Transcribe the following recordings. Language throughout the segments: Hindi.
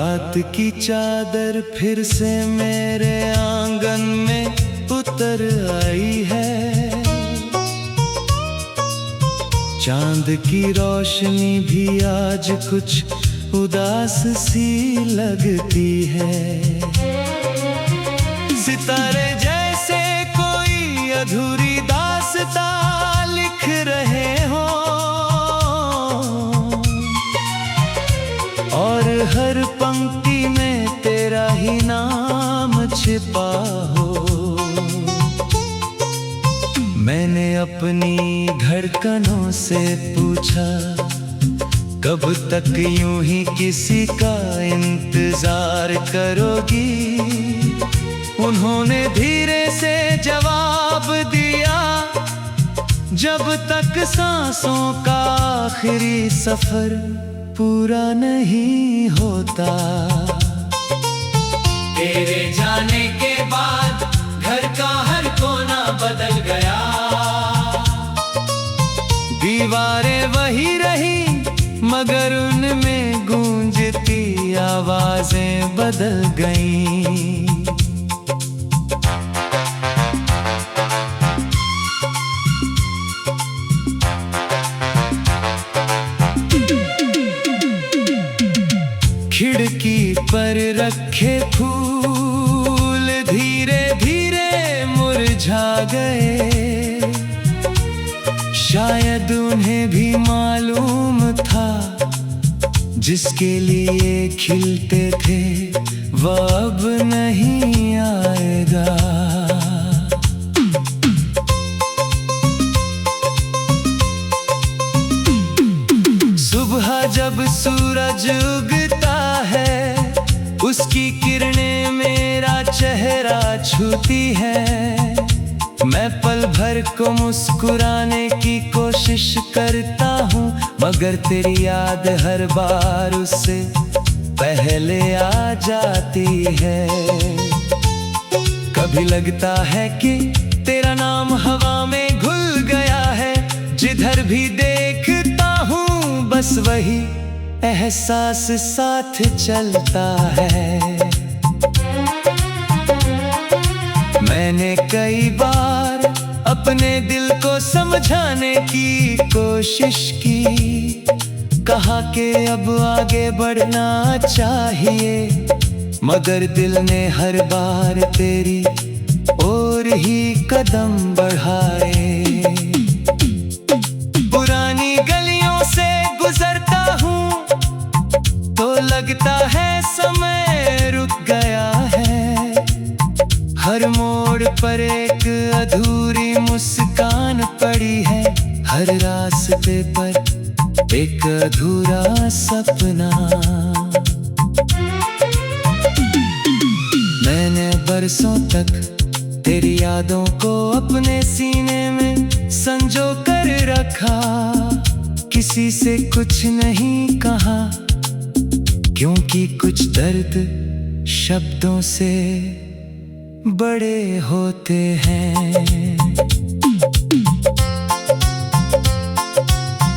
रात की चादर फिर से मेरे आंगन में उतर आई है। चांद की रोशनी भी आज कुछ उदास सी लगती है। सितारे जैसे कोई अधूरी दास्तां लिख रहे हो और हर पंक्ति में तेरा ही नाम छिपा हो। मैंने अपनी धड़कनों से पूछा, कब तक यूं ही किसी का इंतजार करोगी? उन्होंने धीरे से जवाब दिया, जब तक सांसों का आखिरी सफर पूरा नहीं होता। तेरे जाने के बाद घर का हर कोना बदल गया। दीवारें वही रही मगर उनमें गूंजती आवाजें बदल गईं। खिड़की पर रखे फूल धीरे धीरे मुरझा गए। शायद उन्हें भी मालूम था, जिसके लिए खिलते थे वह अब नहीं आएगा। सुबह जब सूरज उगता है, उसकी किरणें मेरा चेहरा छूती है। मैं पल भर को मुस्कुराने की कोशिश करता हूँ, मगर तेरी याद हर बार उससे पहले आ जाती है। कभी लगता है कि तेरा नाम हवा में घुल गया है। जिधर भी देखता हूँ बस वही एहसास साथ चलता है। मैंने कई बार अपने दिल को समझाने की कोशिश की, कहा कि अब आगे बढ़ना चाहिए, मगर दिल ने हर बार तेरी ओर ही कदम बढ़ाए। पुरानी गलियों से गुजरता हूँ तो लगता है समय रुक गया है। हर मोड़ पर एक अधूरी मुस्कान पड़ी है, हर रास्ते पर एक अधूरा सपना। मैंने बरसों तक तेरी यादों को अपने सीने में संजो कर रखा, किसी से कुछ नहीं कहा, क्योंकि कुछ दर्द शब्दों से बड़े होते हैं।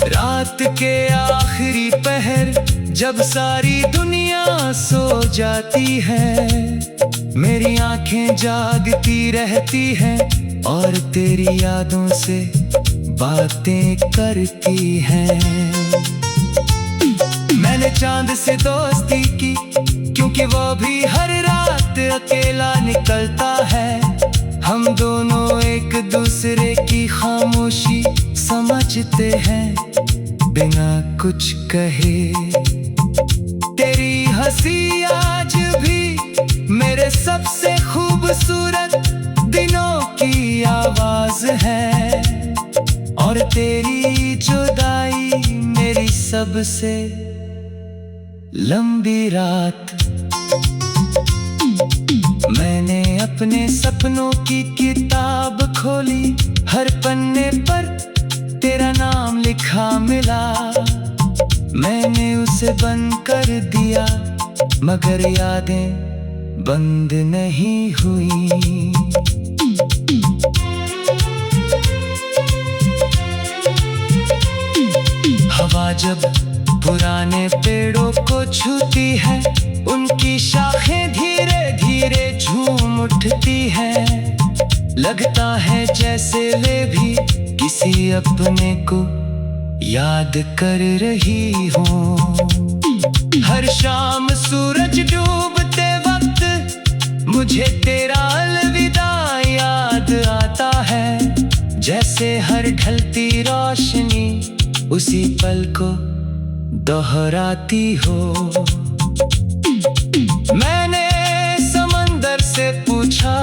रात के आखिरी पहर जब सारी दुनिया सो जाती है, मेरी आंखें जागती रहती हैं और तेरी यादों से बातें करती हैं। मैंने चांद से दोस्ती की, क्योंकि वो भी हर रात अकेला निकलता है। हम दोनों एक दूसरे की खामोशी समझते हैं बिना कुछ कहे। तेरी हंसी आज भी मेरे सबसे खूबसूरत दिनों की आवाज है, और तेरी जुदाई मेरी सबसे लंबी रात। मैंने अपने सपनों की किताब खोली, हर पन्ने पर तेरा नाम लिखा मिला। मैंने उसे बंद कर दिया, मगर यादें बंद नहीं हुई। हवा जब पुराने पेड़ों को छूती है, उनकी शाखें धीरे धीरे झूम उठती है। लगता है जैसे वे भी किसी अपने को याद कर रही हो। हर शाम सूरज डूबते वक्त मुझे तेरा अलविदा याद आता है। जैसे हर ढलती रोशनी उसी पल को दोहराती हो। मैंने समंदर से पूछा,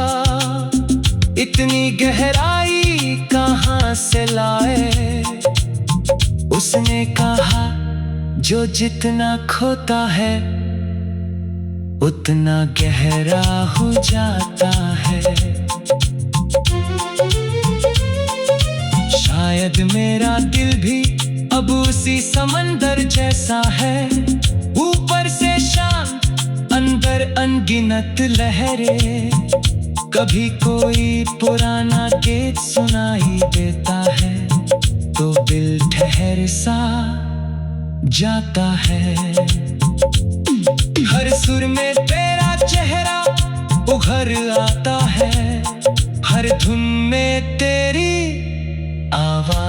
इतनी गहराई कहाँ से लाए? उसने कहा, जो जितना खोता है उतना गहरा हो जाता है। शायद मेरा दिल भी अब उसी समंदर जैसा है। ऊपर से शांत, अंदर अनगिनत लहरें। कभी कोई पुराना गीत सुनाई देता है तो दिल ठहर सा जाता है। हर सुर में तेरा चेहरा उभर आता है, हर धुन में तेरी आवाज।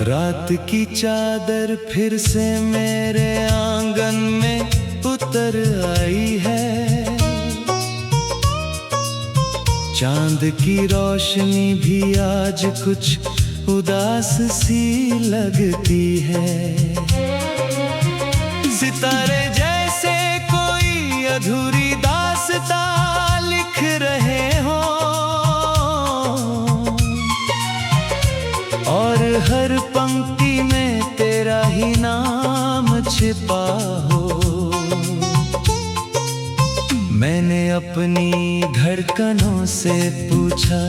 रात की चादर फिर से मेरे आंगन में उतर आई है। चांद की रोशनी भी आज कुछ उदास सी लगती है। सितारे जैसे कोई अधूरी दास्तां लिख रहे हो, और हर पंक्ति में तेरा ही नाम छिपा हो। मैंने अपनी धड़कनों से पूछा,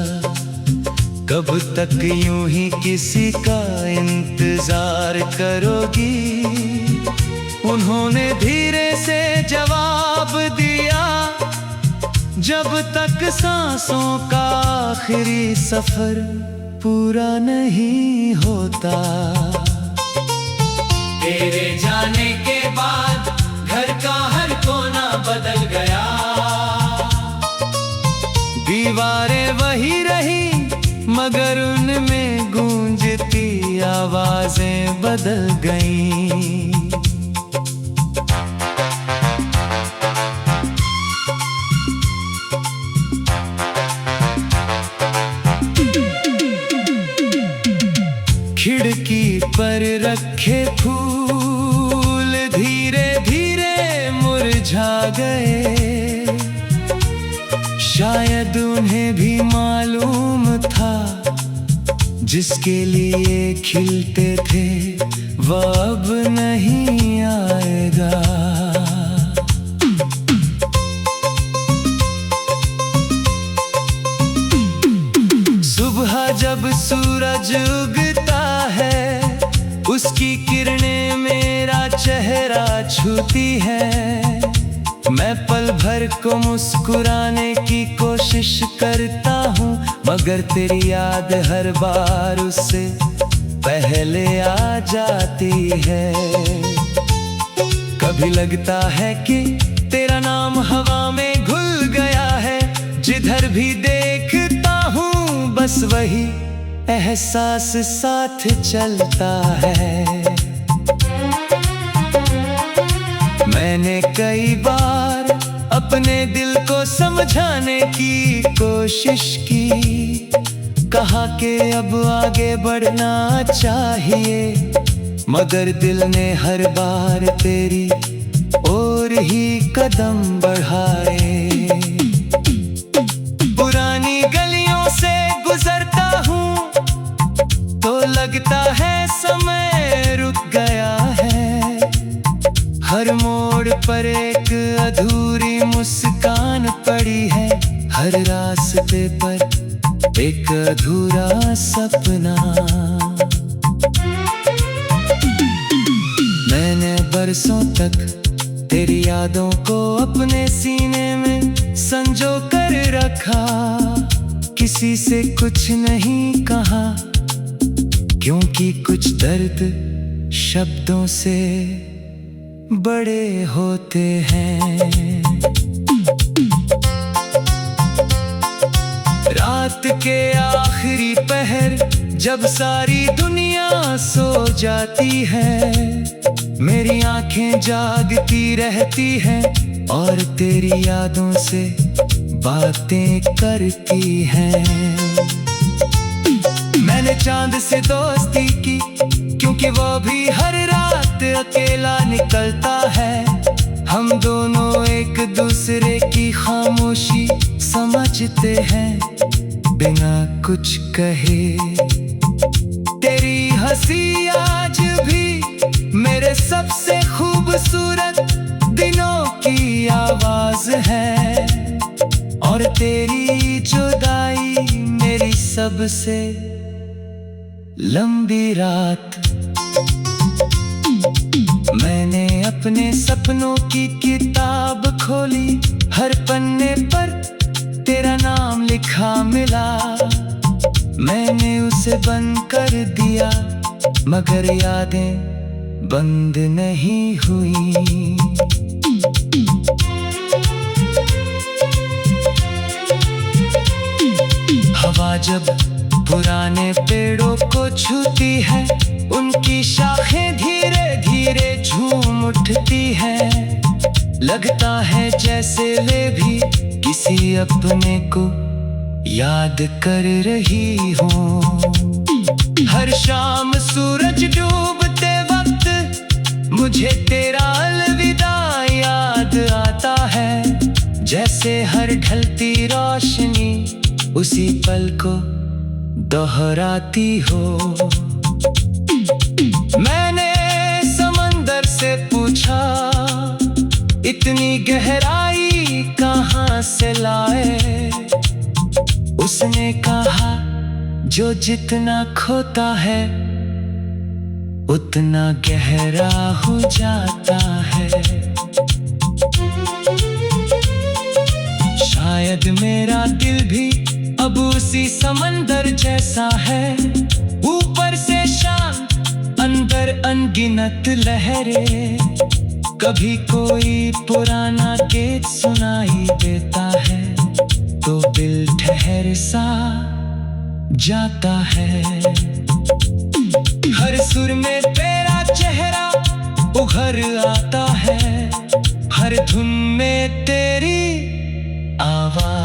कब तक यूं ही किसी का इंतजार करोगी? उन्होंने धीरे से जवाब दिया, जब तक सांसों का आखिरी सफर पूरा नहीं होता। तेरे जाने के बाद घर का हर कोना बदल गया। दीवारें वही रही मगर उनमें गूंजती आवाजें बदल गईं। खिड़की पर रखे फूल धीरे धीरे मुरझा गए। शायद उन्हें भी मालूम था, जिसके लिए खिलते थे वह अब नहीं आएगा। सुबह जब सूरज उगता है, उसकी किरणें मेरा चेहरा छूती है। मैं पल भर को मुस्कुराने की कोशिश करता हूँ, मगर तेरी याद हर बार उससे पहले आ जाती है। कभी लगता है कि तेरा नाम हवा में घुल गया है। जिधर भी देखता हूँ बस वही एहसास साथ चलता है। मैंने कई बार अपने दिल को समझाने की कोशिश की, कहा कि अब आगे बढ़ना चाहिए, मगर दिल ने हर बार तेरी ओर ही कदम बढ़ाए। हर रास्ते पर एक अधूरा सपना। मैंने बरसों तक तेरी यादों को अपने सीने में संजो कर रखा, किसी से कुछ नहीं कहा, क्योंकि कुछ दर्द शब्दों से बड़े होते हैं। रात के आखिरी पहर जब सारी दुनिया सो जाती है, मेरी आंखें जागती रहती हैं और तेरी यादों से बातें करती हैं। मैंने चांद से दोस्ती की, क्योंकि वो भी हर रात अकेला निकलता है। हम दोनों एक दूसरे की खामोशी समझते हैं बिना कुछ कहे। तेरी हंसी आज भी मेरे सबसे खूबसूरत दिनों की आवाज है, और तेरी जुदाई मेरी सबसे लंबी रात। मैंने अपने सपनों की किताब खोली, हर पन्ने पर तेरा नाम लिखा मिला। मैंने उसे बंद कर दिया, मगर यादें बंद नहीं हुई। हवा जब पुराने पेड़ों को छूती है, उनकी शाखें धीरे धीरे झूम उठती है। लगता है जैसे वे भी किसी अपने को याद कर रही हो। हर शाम सूरज डूबते वक्त मुझे तेरा अलविदा याद आता है, जैसे हर ढलती रोशनी उसी पल को दोहराती हो। मैंने समंदर से पूछा, इतनी गहराई कहाँ से लाए? उसने कहा, जो जितना खोता है उतना गहरा हो जाता है। शायद मेरा दिल भी अब उसी समंदर जैसा है, ऊपर से शांत अंदर अनगिनत लहरें। कभी कोई पुराना गीत सुनाई देता है तो दिल ठहर सा जाता है। हर सुर में तेरा चेहरा उभर आता है, हर धुन में तेरी आवाज।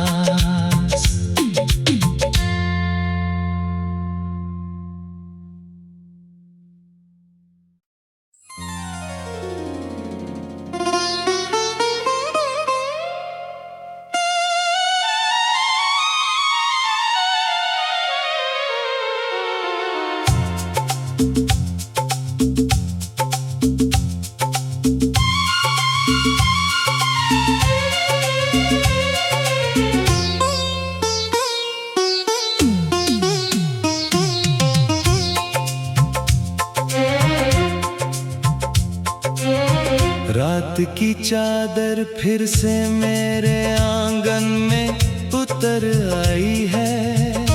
रात की चादर फिर से मेरे आंगन में उतर आई है।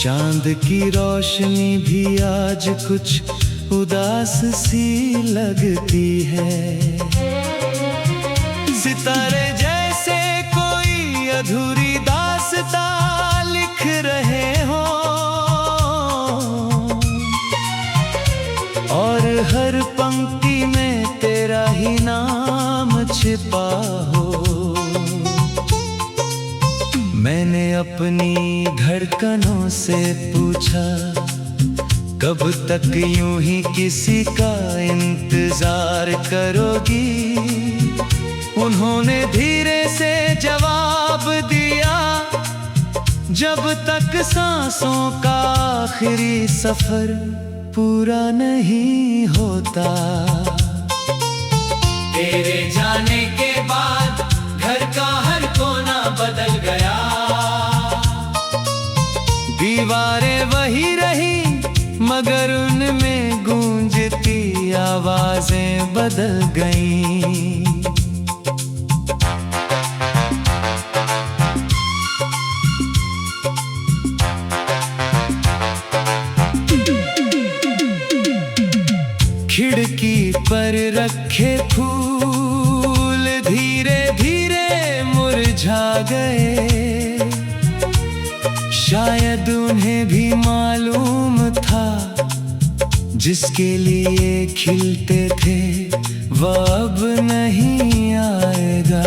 चांद की रोशनी भी आज कुछ उदास सी लगती है। सितारे जैसे कोई अधूरी दास्तां लिख रहे हो, और हर पंक्ति में तेरा ही नाम छिपा हो। मैंने अपनी धड़कनों से पूछा, कब तक यूं ही किसी का इंतजार करोगी? उन्होंने धीरे से जवाब दिया, जब तक सांसों का आखिरी सफर पूरा नहीं होता। तेरे जाने के बाद घर का बदल गईं। खिड़की पर रखे फूल धीरे धीरे मुरझा गए। शायद उन्हें भी मालूम था जिसके लिए खिलते थे वह अब नहीं आएगा।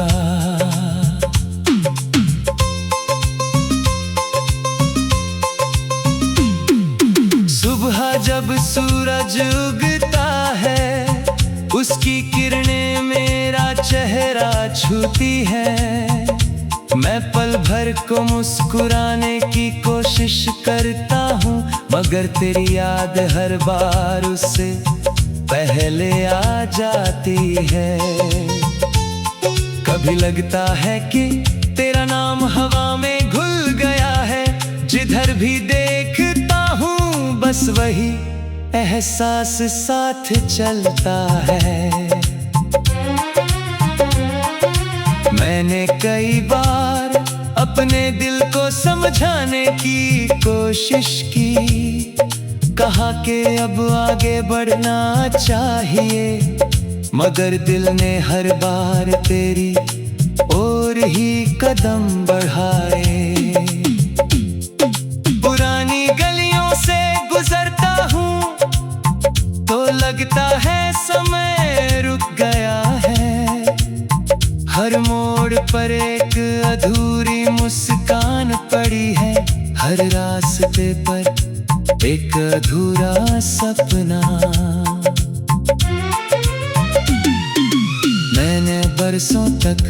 सुबह जब सूरज उगता है उसकी किरणें मेरा चेहरा छूती है। मैं पल भर को मुस्कुराने की कोशिश करता हूँ मगर तेरी याद हर बार उससे पहले आ जाती है। कभी लगता है कि तेरा नाम हवा में घुल गया है। जिधर भी देखता हूँ बस वही एहसास साथ चलता है। मैंने कई बार अपने दिल को समझाने की कोशिश की। कहा कि अब आगे बढ़ना चाहिए मगर दिल ने हर बार तेरी ओर ही कदम बढ़ाए। पुरानी गलियों से गुजरता हूँ तो लगता है समय रुक गया है। हर मोड़ पर एक अधूरी मुस्कान पड़ी है। हर रास्ते पर एक अधूरा सपना। मैंने बरसों तक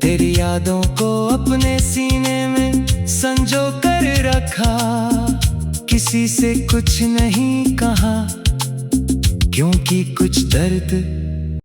तेरी यादों को अपने सीने में संजो कर रखा। किसी से कुछ नहीं कहा क्योंकि कुछ दर्द